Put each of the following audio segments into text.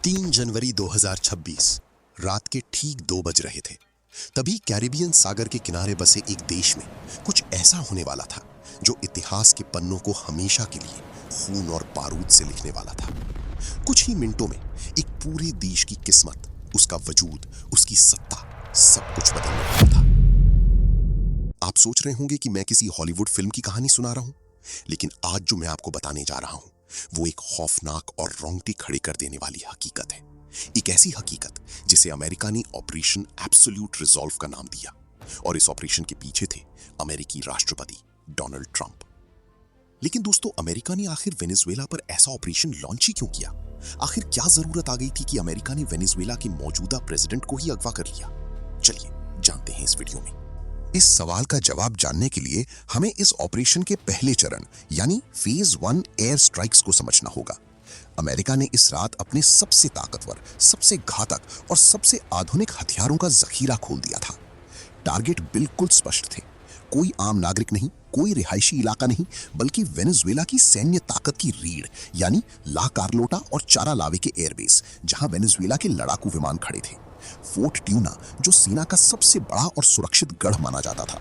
3 जनवरी 2026 रात के ठीक 2 बज रहे थे। तभी कैरिबियन सागर के किनारे बसे एक देश में कुछ ऐसा होने वाला था जो इतिहास के पन्नों को हमेशा के लिए खून और बारूद से लिखने वाला था। कुछ ही मिनटों में एक पूरे देश की किस्मत, उसका वजूद, उसकी सत्ता, सब कुछ बदलने वाला था। आप सोच रहे होंगे कि मैं किसी हॉलीवुड फिल्म की कहानी सुना रहा हूं, लेकिन आज जो मैं आपको बताने जा रहा हूं वो एक खौफनाक और रोंगटे खड़े कर देने वाली हकीकत है। एक ऐसी हकीकत जिसे अमेरिका ने ऑपरेशन एब्सोल्यूट रिजॉल्व का नाम दिया, और इस ऑपरेशन के पीछे थे अमेरिकी राष्ट्रपति डोनाल्ड ट्रंप। लेकिन दोस्तों, अमेरिका ने आखिर वेनेजुएला पर ऐसा ऑपरेशन लॉन्च ही क्यों किया? आखिर क्या जरूरत आ गई थी कि अमेरिका ने वेनेजुएला के मौजूदा प्रेसिडेंट को ही अगवा कर लिया? चलिए जानते हैं इस वीडियो में। इस सवाल का जवाब जानने के लिए हमें इस ऑपरेशन के पहले चरण यानी फेज 1 एयर स्ट्राइक्स को समझना होगा। अमेरिका ने इस रात अपने सबसे ताकतवर, सबसे घातक और सबसे आधुनिक हथियारों का जखीरा खोल दिया था। टारगेट बिल्कुल स्पष्ट थे। कोई आम नागरिक नहीं, कोई रिहायशी इलाका नहीं, बल्कि वेनेजुएला की सैन्य ताकत की रीढ़ यानी ला कार्लोटा और चारालावे के एयरबेस, जहां वेनेजुएला के लड़ाकू विमान खड़े थे। फोर्ट ट्यूना, जो सेना का सबसे बड़ा और सुरक्षित गढ़ माना जाता था।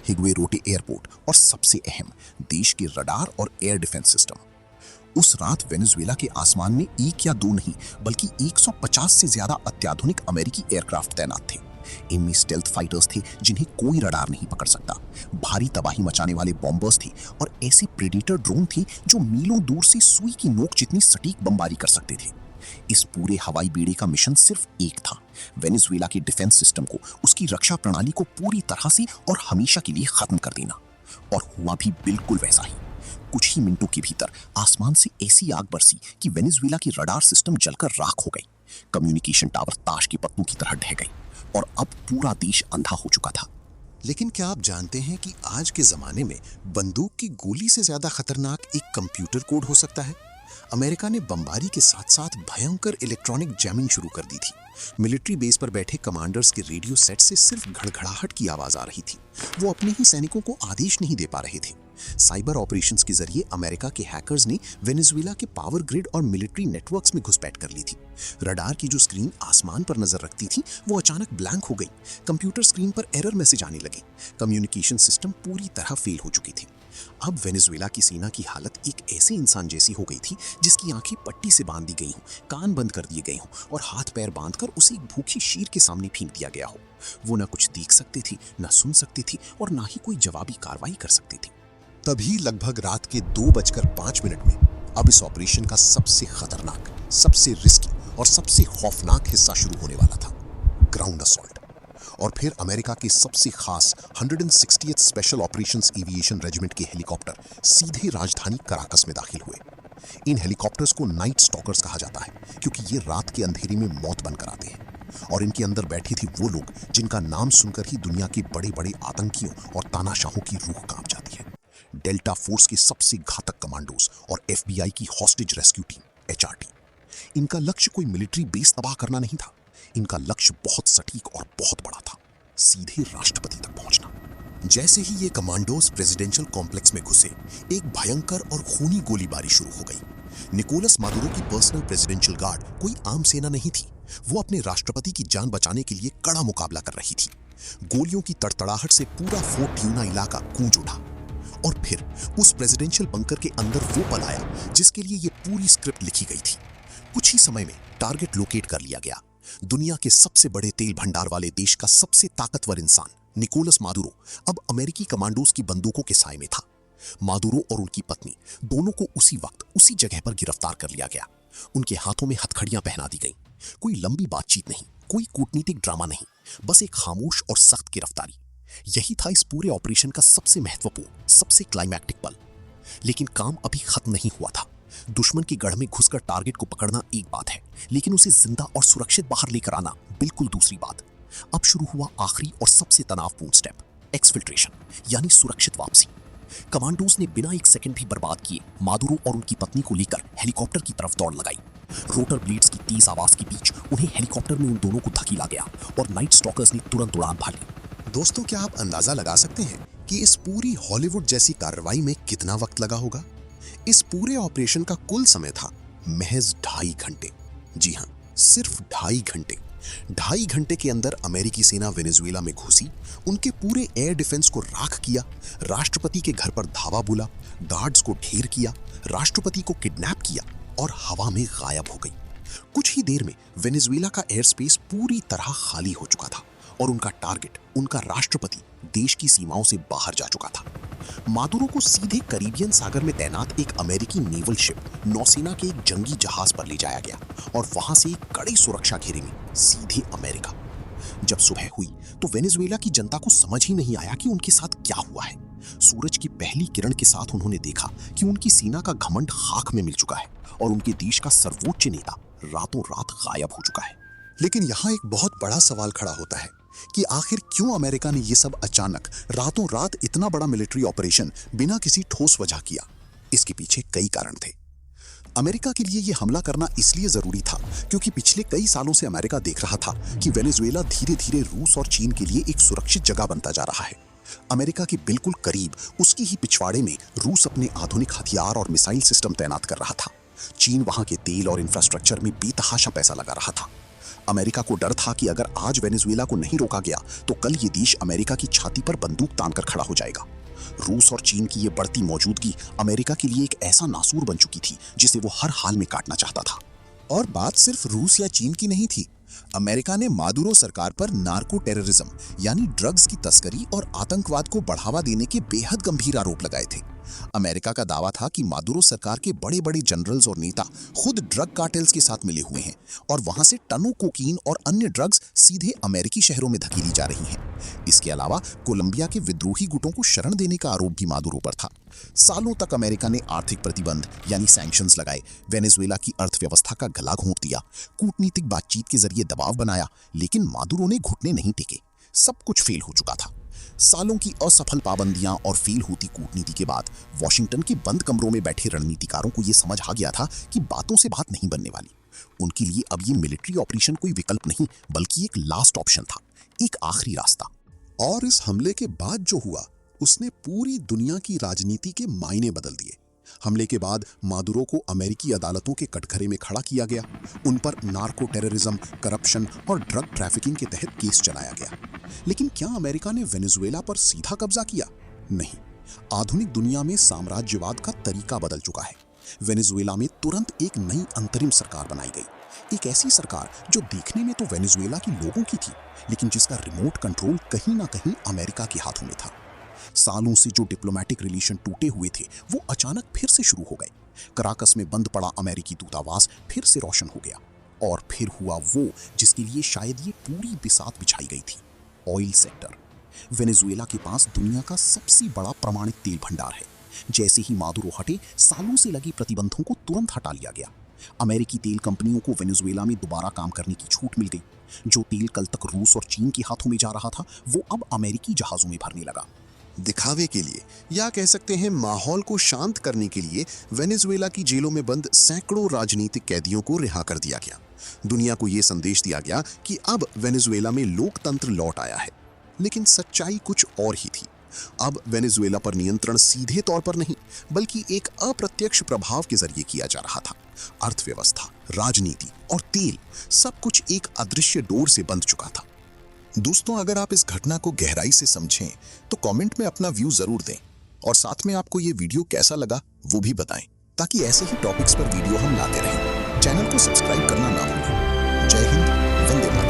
हिग्वे रोटे एयरपोर्ट और सबसे अहम, देश के रडार और एयर डिफेंस सिस्टम। उस रात वेनेजुएला के आसमान में एक या दो नहीं, बल्कि 150 से ज्यादा अत्याधुनिक अमेरिकी एयरक्राफ्ट तैनात थे। इनमें स्टेल्थ फाइटर्स थे जिन्हें कोई रडार नहीं पकड़ सकता, भारी तबाही मचाने वाले बॉम्बर्स थे और ऐसे प्रेडेटर ड्रोन थे जो मीलों दूर से सुई की नोक जितनी सटीक बमबारी कर सकते थे। इस पूरे हवाई बेड़े का मिशन सिर्फ एक था, वेनेजुएला के डिफेंस सिस्टम को, उसकी रक्षा प्रणाली को पूरी तरह से और हमेशा के लिए खत्म कर देना। और हुआ भी बिल्कुल वैसा ही। कुछ ही मिनटों के भीतर आसमान से ऐसी आग बरसी कि वेनेजुएला की रडार सिस्टम जलकर राख हो गई। कम्युनिकेशन टावर ताश के पत्तों की तरह ढह गए और अब पूरा देश अंधा हो चुका था। लेकिन क्या आप जानते हैं कि आज के जमाने में बंदूक की गोली से ज्यादा खतरनाक एक कंप्यूटर कोड हो सकता है? अमेरिका ने बमबारी के साथ साथ भयंकर इलेक्ट्रॉनिक जैमिंग शुरू कर दी थी। मिलिट्री बेस पर बैठे कमांडर्स के रेडियो सेट से सिर्फ घड़घड़ाहट की आवाज आ रही थी। वो अपने ही सैनिकों को आदेश नहीं दे पा रहे थे। साइबर ऑपरेशंस के जरिए अमेरिका के हैकर्स ने वेनेजुएला के पावर ग्रिड और मिलिट्री नेटवर्क्स में घुसपैठ कर ली थी। रडार की जो स्क्रीन आसमान पर नजर रखती थी वो अचानक ब्लैंक हो गई। कंप्यूटर स्क्रीन पर एरर मैसेज आने लगे। कम्युनिकेशन सिस्टम पूरी तरह फेल हो चुकी थी। अब वेनेजुएला की सेना की हालत एक ऐसे इंसान जैसी हो गई थी जिसकी आंखें पट्टी से बांध दी गई हों, कान बंद कर दिए गए हों और हाथ पैर बांधकर उसे एक भूखी शेर के सामने फेंक दिया गया हो। वो ना कुछ देख सकती थी, ना सुन सकती थी और ना ही कोई जवाबी कार्रवाई कर सकती थी। तभी लगभग रात के 2:05 में अब इस ऑपरेशन का सबसे खतरनाक, सबसे रिस्की और सबसे खौफनाक हिस्सा शुरू होने वाला था, ग्राउंड असॉल्ट। और फिर अमेरिका के सबसे खास 160th special operations aviation regiment के हेलीकॉप्टर सीधे राजधानी कराकस में दाखिल हुए। इन हेलीकॉप्टर्स को नाइट स्टॉकर्स कहा जाता है क्योंकि ये रात के अंधेरे में मौत बनकर आते हैं। और इनके अंदर बैठे थे वो लोग जिनका नाम सुनकर ही दुनिया के बड़े बड़े आतंकियों और तानाशाहों की रूह कांप जाती है। डेल्टा फोर्स के सबसे घातक कमांडोज और FBI की हॉस्टेज रेस्क्यू टीम HRT। इनका लक्ष्य कोई मिलिट्री बेस तबाह करना नहीं था। इनका लक्ष्य बहुत सटीक और बहुत बड़ा था, सीधे राष्ट्रपति तक पहुंचना। जैसे ही ये कमांडोज प्रेसिडेंशियल कॉम्प्लेक्स में घुसे, एक भयंकर और खूनी गोलीबारी शुरू हो गई। निकोलस मादुरो की पर्सनल प्रेसिडेंशियल गार्ड कोई आम सेना नहीं थी। वो अपने राष्ट्रपति की जान बचाने के लिए कड़ा मुकाबला कर रही थी। गोलियों की तड़तड़ाहट से पूरा फोर्ट ट्यूना इलाका गूंज उठा। और फिर उस प्रेसिडेंशियल बंकर के अंदर वो पल आया जिसके लिए ये पूरी स्क्रिप्ट लिखी गई थी। कुछ ही समय में टारगेट लोकेट कर लिया गया। दुनिया के सबसे बड़े तेल भंडार वाले देश का सबसे ताकतवर इंसान निकोलस मादुरो अब अमेरिकी कमांडोज की बंदूकों के साए में था। मादुरो और उनकी पत्नी दोनों को उसी वक्त उसी जगह पर गिरफ्तार कर लिया गया। उनके हाथों में हथकड़ियां पहना दी गईं। कोई लंबी बातचीत नहीं, कोई कूटनीतिक ड्रामा नहीं, बस एक खामोश और सख्त गिरफ्तारी। यही था इस पूरे ऑपरेशन का सबसे महत्वपूर्ण, सबसे क्लाइमैक्टिक पल। लेकिन काम अभी खत्म नहीं हुआ था। दुश्मन के गढ़ में घुसकर टारगेट को पकड़ना एक बात है, लेकिन उसे जिंदा और सुरक्षित बाहर लेकर आना बिल्कुल दूसरी बात। अब शुरू हुआ आखिरी और सबसे तनावपूर्ण स्टेप, एक्सफिल्ट्रेशन यानी सुरक्षित वापसी। कमांडोज ने बिना एक सेकंड भी बर्बाद किए मादुरो और उनकी पत्नी को लेकर हेलीकॉप्टर की तरफ दौड़ लगाई। रोटर ब्लेड्स की तेज आवाज के बीच उन्हें हेलीकॉप्टर में उन दोनों को धकेला गया और नाइट स्टॉकर्स ने तुरंत उड़ान भरी। दोस्तों, क्या आप अंदाजा लगा सकते हैं कि इस पूरी हॉलीवुड जैसी कार्रवाई में कितना वक्त लगा होगा? इस पूरे ऑपरेशन का कुल समय था महज 2.5 घंटे। जी हाँ, सिर्फ 2.5 घंटे के अंदर अमेरिकी सेना वेनेजुएला में घुसी, उनके पूरे एयर डिफेंस को राख किया, राष्ट्रपति के घर पर धावा बोला, गार्ड्स को ढेर किया, राष्ट्रपति को किडनैप किया और हवा में गायब हो गई। कुछ ही देर में वेनेजुएला का एयर स्पेस पूरी तरह खाली हो चुका था और उनका टारगेट, उनका राष्ट्रपति, देश की सीमाओं से बाहर जा चुका था। मादुरो को सीधे कैरिबियन सागर में तैनात एक अमेरिकी नेवल शिप, नौसेना के एक जंगी जहाज पर ले जाया गया और वहां से एक कड़ी सुरक्षा घेरे में सीधे अमेरिका। जब सुबह हुई तो वेनेजुएला की जनता को समझ ही नहीं आया कि उनके साथ क्या हुआ है। सूरज की पहली किरण के साथ उन्होंने देखा कि उनकी सेना का घमंड खाक में मिल चुका है और उनके देश का सर्वोच्च नेता रातों रात गायब हो चुका है। लेकिन यहाँ एक बहुत बड़ा सवाल खड़ा होता है कि आखिर क्यों अमेरिका ने ये सब अचानक रातों रात इतना बड़ा मिलिट्री ऑपरेशन बिना किसी ठोस वजह किया। इसके पीछे कई कारण थे। अमेरिका के लिए यह हमला करना इसलिए जरूरी था क्योंकि पिछले कई सालों से अमेरिका देख रहा था कि वेनेजुएला धीरे धीरे रूस और चीन के लिए एक सुरक्षित जगह बनता जा रहा है। अमेरिका के बिल्कुल करीब उसकी ही पिछवाड़े में रूस अपने आधुनिक हथियार और मिसाइल सिस्टम तैनात कर रहा था। चीन वहां के तेल और इंफ्रास्ट्रक्चर में बेतहाशा पैसा लगा रहा था। अमेरिका को डर था कि अगर आज वेनेजुएला को नहीं रोका गया तो कल ये देश अमेरिका की छाती पर बंदूक तानकर खड़ा हो जाएगा। रूस और चीन की ये बढ़ती मौजूदगी अमेरिका के लिए एक ऐसा नासूर बन चुकी थी जिसे वो हर हाल में काटना चाहता था। और बात सिर्फ रूस या चीन की नहीं थी। अमेरिका ने मादुरो सरकार पर नार्को टेररिज्म यानी ड्रग्स की तस्करी और आतंकवाद को बढ़ावा देने के बेहद गंभीर आरोप लगाए थे। अमेरिका का दावा था कि मादुरो सरकार के बड़े बड़े जनरल्स और नेता खुद ड्रग कार्टेल्स के साथ मिले हुए हैं और वहां से टनों कोकीन और अन्य ड्रग्स सीधे अमेरिकी शहरों में धकेली जा रही हैं। इसके अलावा कोलंबिया के विद्रोही गुटों को शरण देने का आरोप भी मादुरो पर था। सालों तक अमेरिका ने आर्थिक प्रतिबंध यानी सैंक्शंस लगाए, वेनेजुएला की अर्थव्यवस्था का गला घोंट दिया, कूटनीतिक बातचीत के जरिए दबाव बनाया, लेकिन मादुरो ने घुटने नहीं टेके। सब कुछ फेल हो चुका था। सालों की असफल पाबंदियां और फेल होती कूटनीति के बाद वॉशिंगटन के बंद कमरों में बैठे रणनीतिकारों को यह समझ आ गया था कि बातों से बात नहीं बनने वाली। उनके लिए अब ये मिलिट्री ऑपरेशन कोई विकल्प नहीं बल्कि एक लास्ट ऑप्शन था, एक आखिरी रास्ता। और इस हमले के बाद जो हुआ उसने पूरी दुनिया की राजनीति के मायने बदल दिए। हमले के बाद मादुरो को अमेरिकी अदालतों के कटघरे में खड़ा किया गया। उन पर नार्को टेररिज्म, करप्शन और ड्रग ट्रैफिकिंग के तहत केस चलाया गया। लेकिन क्या अमेरिका ने वेनेजुएला पर सीधा कब्जा किया? नहीं। आधुनिक दुनिया में साम्राज्यवाद का तरीका बदल चुका है। वेनेजुएला में तुरंत एक नई अंतरिम सरकार बनाई गई, एक ऐसी सरकार जो देखने में तो वेनेजुएला के लोगों की थी, लेकिन जिसका रिमोट कंट्रोल कहीं ना कहीं अमेरिका के हाथों में था। सालों से जो डिप्लोमेटिक रिलेशन टूटे हुए थे वो अचानक फिर से शुरू हो गए। कराकस में बंद पड़ा अमेरिकी दूतावास फिर से रोशन हो गया। और फिर हुआ वो जिसके लिए शायद ये पूरी बिसात बिछाई गई थी, ऑयल सेक्टर। वेनेजुएला के पास दुनिया का सबसे बड़ा प्रमाणित तेल भंडार है। जैसे ही मादुरो हटे, सालों से लगे प्रतिबंधों को तुरंत हटा लिया गया। अमेरिकी तेल कंपनियों को वेनेजुएला में दोबारा काम करने की छूट मिल गई। जो तेल कल तक रूस और चीन के हाथों में जा रहा था वो अब अमेरिकी जहाजों में भरने लगा। दिखावे के लिए या कह सकते हैं माहौल को शांत करने के लिए वेनेजुएला की जेलों में बंद सैकड़ों राजनीतिक कैदियों को रिहा कर दिया गया। दुनिया को यह संदेश दिया गया कि अब वेनेजुएला में लोकतंत्र लौट आया है। लेकिन सच्चाई कुछ और ही थी। अब वेनेजुएला पर नियंत्रण सीधे तौर पर नहीं बल्कि एक अप्रत्यक्ष प्रभाव के जरिए किया जा रहा था। अर्थव्यवस्था, राजनीति और तेल, सब कुछ एक अदृश्य डोर से बंध चुका था। दोस्तों, अगर आप इस घटना को गहराई से समझें तो कमेंट में अपना व्यू जरूर दें और साथ में आपको ये वीडियो कैसा लगा वो भी बताएं, ताकि ऐसे ही टॉपिक्स पर वीडियो हम लाते रहें। चैनल को सब्सक्राइब करना ना भूलें। जय हिंद, वंदे मातरम।